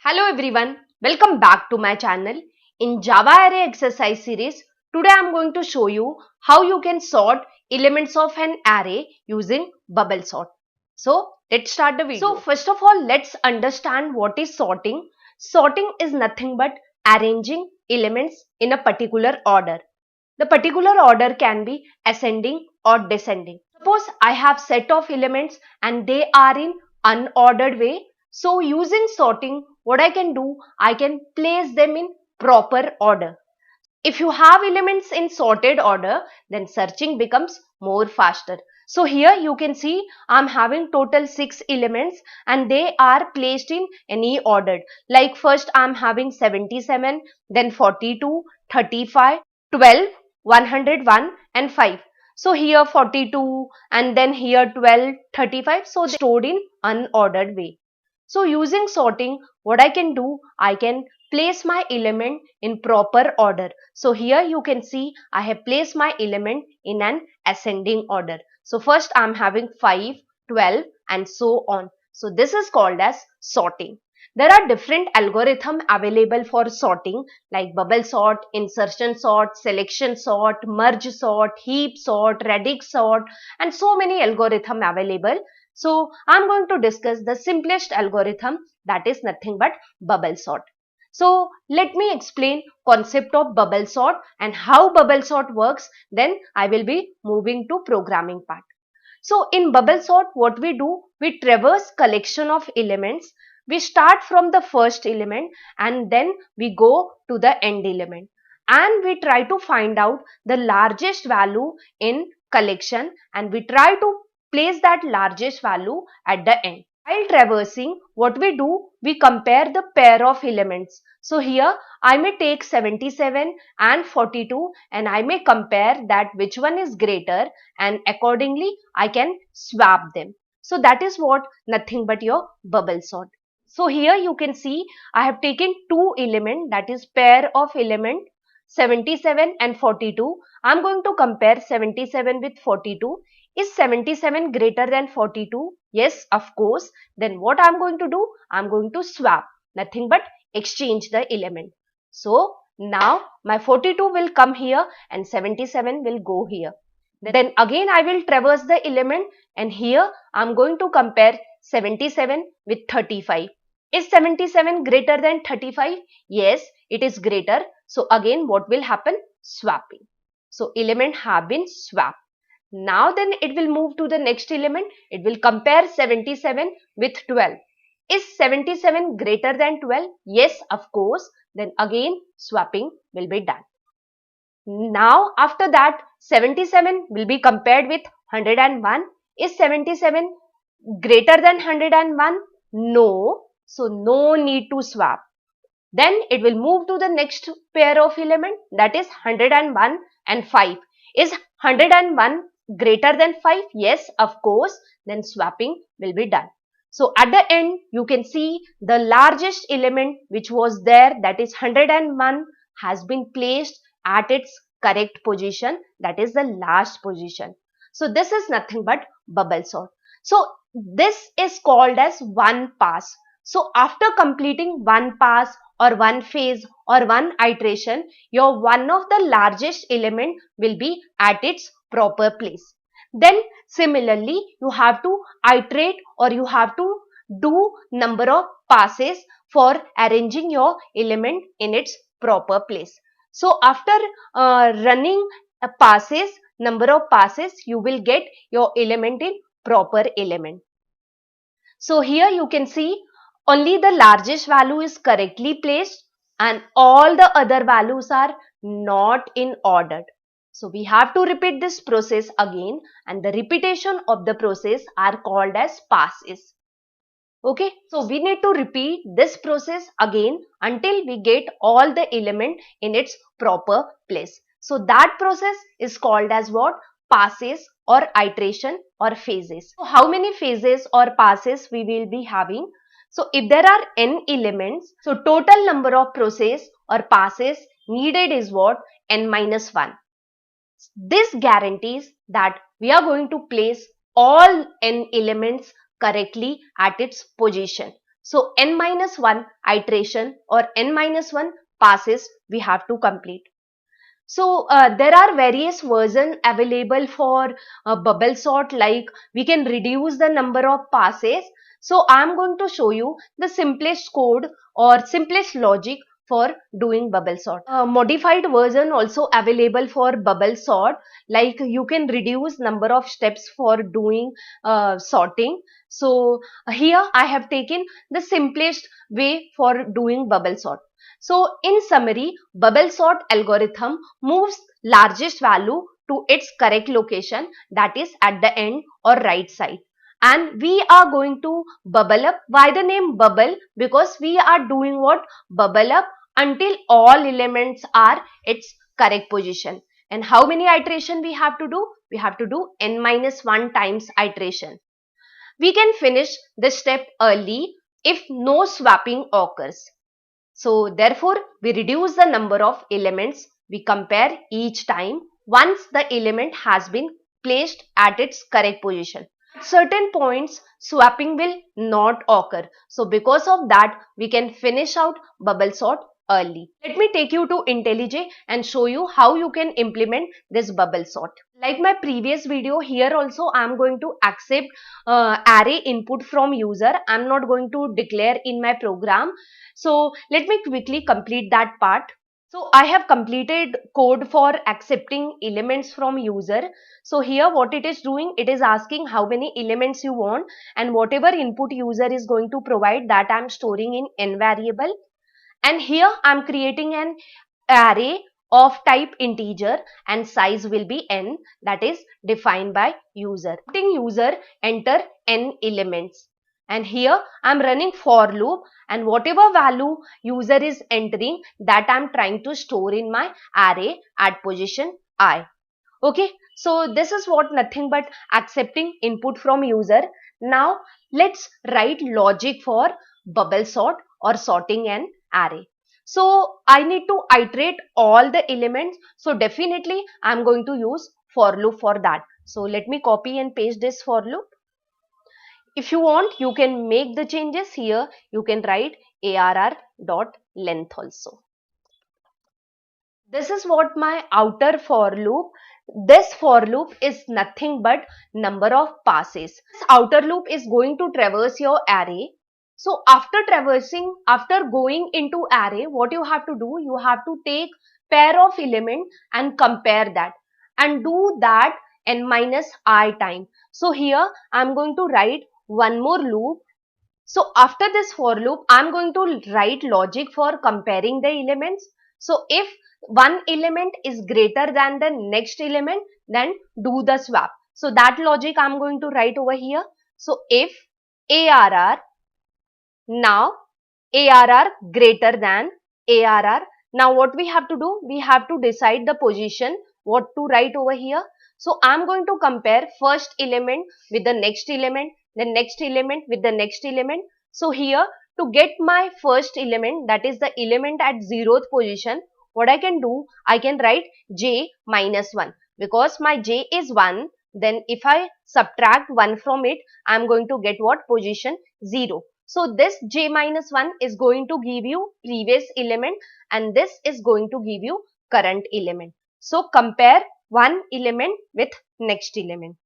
Hello everyone, welcome back to my channel. In Java Array exercise series, today I am going to show you how you can sort elements of an array using bubble sort. So let's start the video. So first of all, let's understand what is sorting. Sorting is nothing but arranging elements in a particular order. The particular order can be ascending or descending. Suppose I have set of elements and they are in unordered way. So using sorting, what I can do, I can place them in proper order. If you have elements in sorted order, then searching becomes more faster. So here you can see I'm having total 6 elements and they are placed in any ordered. Like first I'm having 77, then 42, 35, 12, 101 and 5. So here 42 and then here 12, 35. So they stored in unordered way. So using sorting, what I can do, I can place my element in proper order. So here you can see I have placed my element in an ascending order. So first I am having 5, 12 and so on. So this is called as sorting. There are different algorithms available for sorting like bubble sort, insertion sort, selection sort, merge sort, heap sort, radix sort and so many algorithms available. So I'm going to discuss the simplest algorithm, that is nothing but bubble sort. So let me explain concept of bubble sort and how bubble sort works. Then I will be moving to programming part. So in bubble sort, what we do, we traverse collection of elements. We start from the first element and then we go to the end element. And we try to find out the largest value in collection and we try to place that largest value at the end. While traversing, what we do, we compare the pair of elements. So here I may take 77 and 42 and I may compare that which one is greater and accordingly I can swap them. So that is what nothing but your bubble sort. So here you can see I have taken two element, that is pair of element 77 and 42. I am going to compare 77 with 42. Is 77 greater than 42? Yes, of course. Then what I am going to do? I am going to swap. Nothing but exchange the element. So now my 42 will come here and 77 will go here. Then again I will traverse the element and here I am going to compare 77 with 35. Is 77 greater than 35? Yes, it is greater. So again what will happen? Swapping. So element have been swapped. Now then it will move to the next element. It will compare 77 with 12. Is 77 greater than 12? Yes, of course. Then again swapping will be done. Now after that 77 will be compared with 101. Is 77 greater than 101? No. So no need to swap. Then it will move to the next pair of element, that is 101 and 5. Is 101 greater than 5? Yes, of course. Then swapping will be done. So at the end you can see the largest element which was there, that is 101, has been placed at its correct position, that is the last position. So this is nothing but bubble sort. So this is called as one pass. So after completing one pass or one phase or one iteration, your one of the largest element will be at its proper place. Then similarly, you have to iterate or you have to do number of passes for arranging your element in its proper place. So after running passes, number of passes, you will get your element in proper element. So here you can see only the largest value is correctly placed and all the other values are not in order. So we have to repeat this process again and the repetition of the process are called as passes. Okay, so we need to repeat this process again until we get all the element in its proper place. So that process is called as what? Passes or iteration or phases. So how many phases or passes we will be having? So if there are n elements, so total number of process or passes needed is what? N minus 1. This guarantees that we are going to place all n elements correctly at its position. So n minus 1 iteration or n minus 1 passes we have to complete. So there are various versions available for bubble sort, like we can reduce the number of passes. So I am going to show you the simplest code or simplest logic for doing bubble sort. Modified version also available for bubble sort, like you can reduce number of steps for doing sorting. So here I have taken the simplest way for doing bubble sort. So in summary, bubble sort algorithm moves largest value to its correct location, that is at the end or right side. And we are going to bubble up. Why the name bubble? Because we are doing what? Bubble up until all elements are its correct position. And how many iteration we have to do? We have to do n minus 1 times iteration. We can finish this step early if no swapping occurs. So therefore, we reduce the number of elements we compare each time once the element has been placed at its correct position. At certain points, swapping will not occur. So because of that, we can finish out bubble sort early. Let me take you to IntelliJ and show you how you can implement this bubble sort. Like my previous video, here also I am going to accept array input from user. I am not going to declare in my program. So let me quickly complete that part. So I have completed code for accepting elements from user. So here what it is doing, it is asking how many elements you want, and whatever input user is going to provide, that I am storing in n variable. And here I am creating an array of type integer and size will be n, that is defined by user. User enter n elements. And here I am running for loop, and whatever value user is entering, that I am trying to store in my array at position I. Okay, so this is what nothing but accepting input from user. Now let's write logic for bubble sort or sorting an array. So I need to iterate all the elements. So definitely I'm going to use for loop for that. So let me copy and paste this for loop. If you want, you can make the changes here. You can write arr.length also. This is what my outer for loop. This for loop is nothing but number of passes. This outer loop is going to traverse your array. So after going into array, what you have to do, you have to take pair of element and compare that, and do that n minus I time. So here I am going to write one more loop. So after this for loop, I am going to write logic for comparing the elements. So if one element is greater than the next element, then do the swap. So that logic I am going to write over here. So if ARR, now ARR greater than ARR. Now what we have to do? We have to decide the position, what to write over here. So I am going to compare first element with the next element, the next element with the next element. So here, to get my first element, that is the element at 0th position, what I can do, I can write j minus 1. Because my j is 1, then if I subtract 1 from it, I am going to get what? Position 0. So this j minus 1 is going to give you previous element, and this is going to give you current element. So compare one element with next element.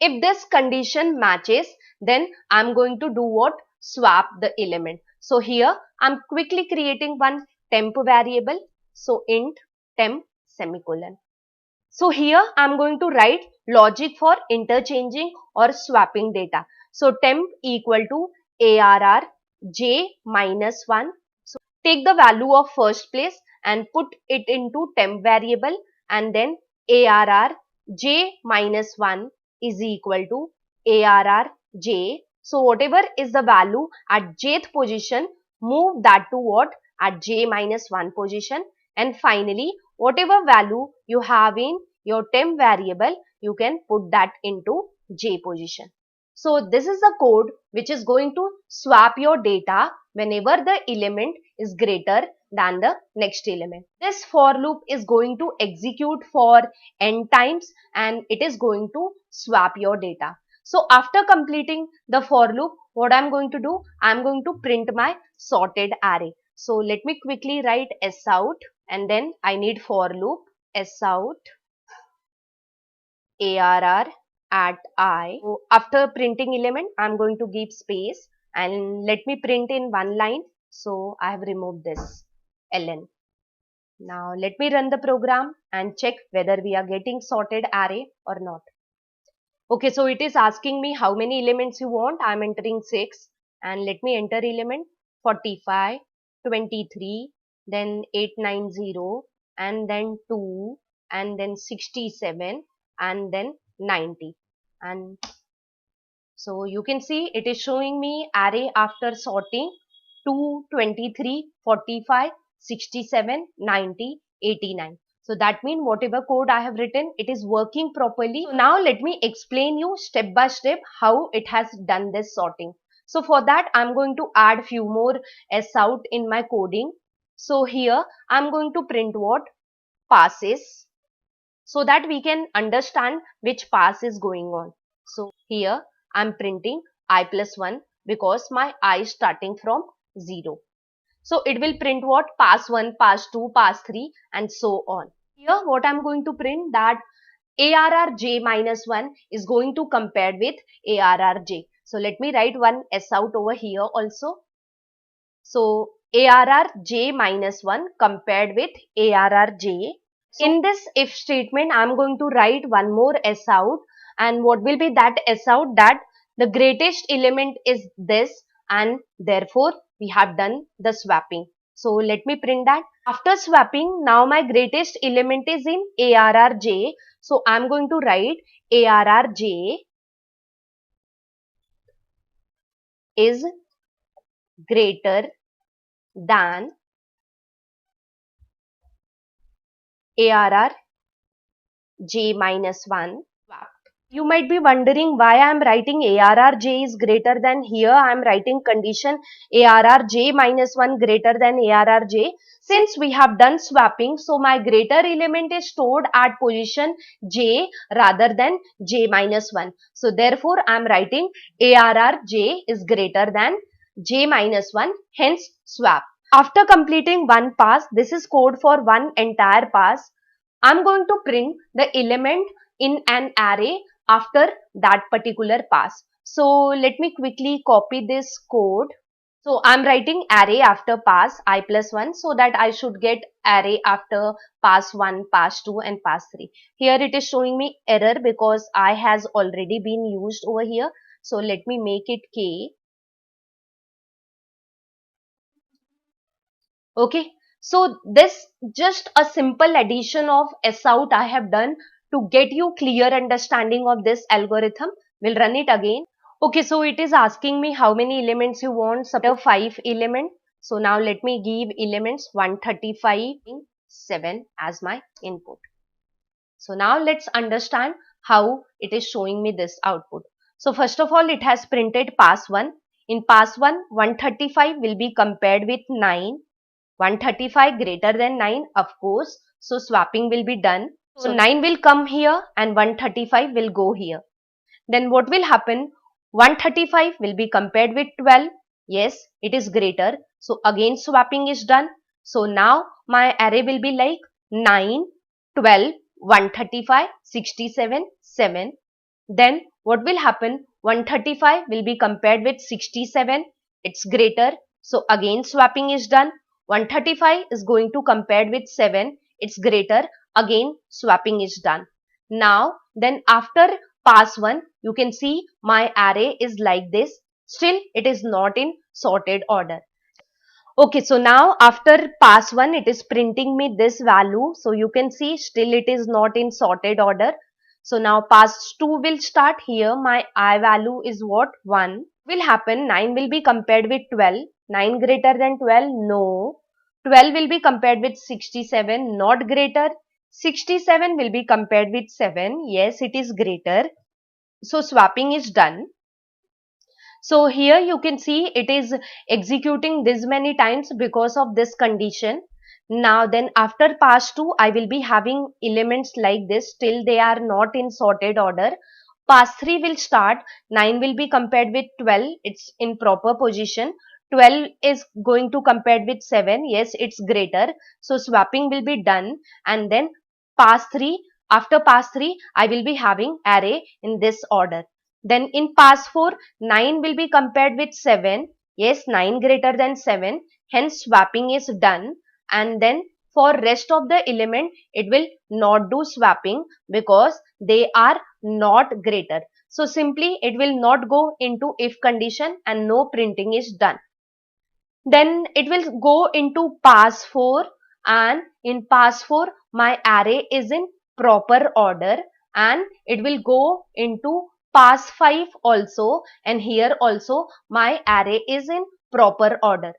If this condition matches, then I'm going to do what? Swap the element. So here I'm quickly creating one temp variable. So int temp semicolon. So here I'm going to write logic for interchanging or swapping data. So temp equal to ARR j minus 1. So take the value of first place and put it into temp variable, and then ARR j minus 1 is equal to ARR j. So whatever is the value at jth position, move that to what? At j minus 1 position. And finally, whatever value you have in your temp variable, you can put that into j position. So this is the code which is going to swap your data whenever the element is greater than the next element. This for loop is going to execute for n times, and it is going to swap your data. So after completing the for loop, what I'm going to do, I'm going to print my sorted array. So let me quickly write S out, and then I need for loop S out ARR at I. So after printing element, I'm going to give space and let me print in one line. So I have removed this ln. Now let me run the program and check whether we are getting sorted array or not. Okay, so it is asking me how many elements you want. I'm entering 6 and let me enter element 45, 23, then 890 and then 2 and then 67 and then 90. And so you can see it is showing me array after sorting 2, 23, 45, 67, 90, 89. So that means whatever code I have written, it is working properly. So now let me explain you step by step how it has done this sorting. So for that, I'm going to add few more S out in my coding. So here I'm going to print what? Passes, so that we can understand which pass is going on. So here I'm printing I plus 1 because my I is starting from 0. So it will print what? Pass 1, pass 2, pass 3 and so on. Here what I'm going to print, that ARRJ minus 1 is going to compare with ARRJ. So let me write one S out over here also. So ARRJ minus 1 compared with ARRJ. So in this if statement, I'm going to write one more S out, and what will be that S out? That the greatest element is this, and therefore we have done the swapping. So let me print that. After swapping, now my greatest element is in ARRJ. So I'm going to write ARRJ is greater than ARRJ minus 1. You might be wondering why I am writing ARRJ is greater than. Here I am writing condition ARRJ minus 1 greater than ARRJ. Since we have done swapping, so my greater element is stored at position J rather than J minus 1. So therefore I am writing ARRJ is greater than J minus 1, hence swap. After completing one pass, this is code for one entire pass. I am going to print the element in an array after that particular pass. So let me quickly copy this code. So I'm writing array after pass I plus 1, so that I should get array after pass 1, pass 2 and pass 3. Here it is showing me error because I has already been used over here. So let me make it K. Okay. So this just a simple addition of S out I have done to get you clear understanding of this algorithm. We'll run it again. Okay, so it is asking me how many elements you want. Suppose 5 element. So now let me give elements 135, 7 as my input. So now let's understand how it is showing me this output. So first of all, it has printed pass 1. In pass 1, 135 will be compared with 9. 135 greater than 9, of course. So swapping will be done. So 9 will come here and 135 will go here. Then what will happen? 135 will be compared with 12. Yes, it is greater. So again swapping is done. So now my array will be like 9, 12, 135, 67, 7. Then what will happen? 135 will be compared with 67. It's greater. So again swapping is done. 135 is going to compared with 7. It's greater. Again swapping is done. Now then after pass 1, you can see my array is like this. Still it is not in sorted order. Okay, so now after pass 1, it is printing me this value. So you can see still it is not in sorted order. So now pass 2 will start. Here my I value is what? 1. Will happen, 9 will be compared with 12. 9 greater than 12? No. 12 will be compared with 67, not greater. 67 will be compared with 7. Yes, it is greater. So swapping is done. So here you can see it is executing this many times because of this condition. Now then after pass 2, I will be having elements like this till they are not in sorted order. pass 3 will start, 9 will be compared with 12, it's in proper position. 12 is going to compared with 7, yes, it's greater. So swapping will be done, and then pass 3, after pass 3, I will be having array in this order. Then in pass 4, 9 will be compared with 7, yes, 9 greater than 7, hence swapping is done. And then for rest of the element, it will not do swapping because they are not greater. So simply it will not go into if condition and no printing is done. Then it will go into pass 4, and in pass 4 my array is in proper order, and it will go into pass 5 also, and here also my array is in proper order.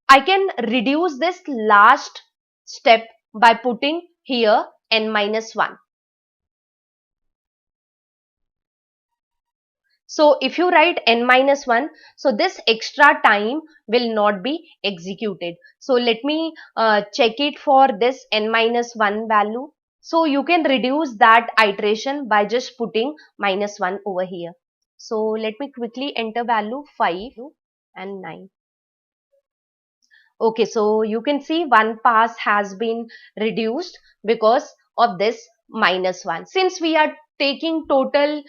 I can reduce this last step by putting here n-1. So if you write n-1, so this extra time will not be executed. So let me check it for this n-1 value. So you can reduce that iteration by just putting -1 over here. So let me quickly enter value 5 and 9. Okay, so you can see one pass has been reduced because of this -1. Since we are taking total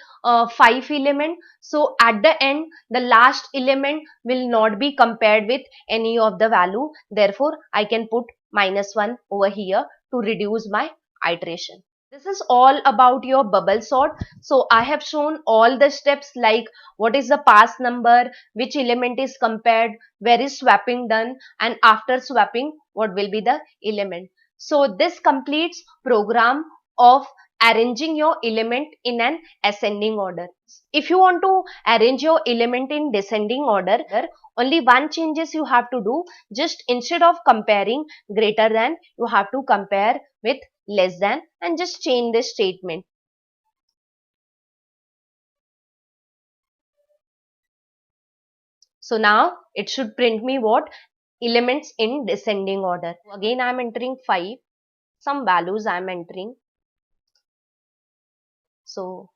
5 element, so at the end the last element will not be compared with any of the value. Therefore, I can put -1 over here to reduce my iteration. This is all about your bubble sort. So I have shown all the steps like what is the pass number, which element is compared, where is swapping done, and after swapping what will be the element. So this completes program of arranging your element in an ascending order. If you want to arrange your element in descending order, only one changes you have to do. Just instead of comparing greater than, you have to compare with less than and just change this statement. So now it should print me what? Elements in descending order. Again I am entering 5. Some values I am entering. So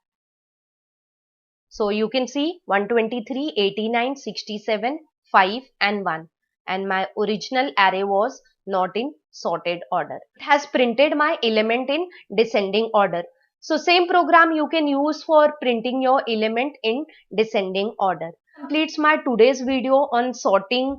you can see 123, 89, 67, 5 and 1. And my original array was not in sorted order. It has printed my element in descending order. So same program you can use for printing your element in descending order. Completes my today's video on sorting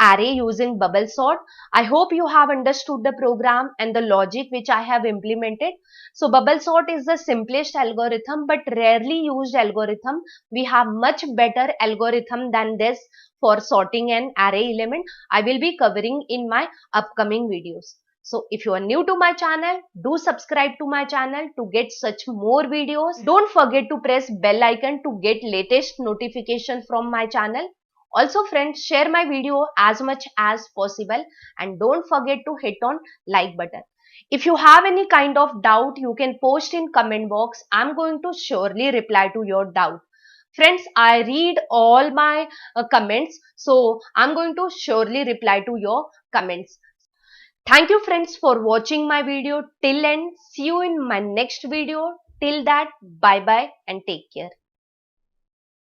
array using bubble sort. I hope you have understood the program and the logic which I have implemented. So bubble sort is the simplest algorithm but rarely used algorithm. We have much better algorithm than this for sorting an array element. I will be covering in my upcoming videos. So if you are new to my channel, do subscribe to my channel to get such more videos. Don't forget to press bell icon to get latest notification from my channel. Also friends, share my video as much as possible and don't forget to hit on like button. If you have any kind of doubt, you can post in comment box. I'm going to surely reply to your doubt. Friends, I read all my comments, so I'm going to surely reply to your comments. Thank you friends for watching my video till end. See you in my next video. Till that, bye bye and take care.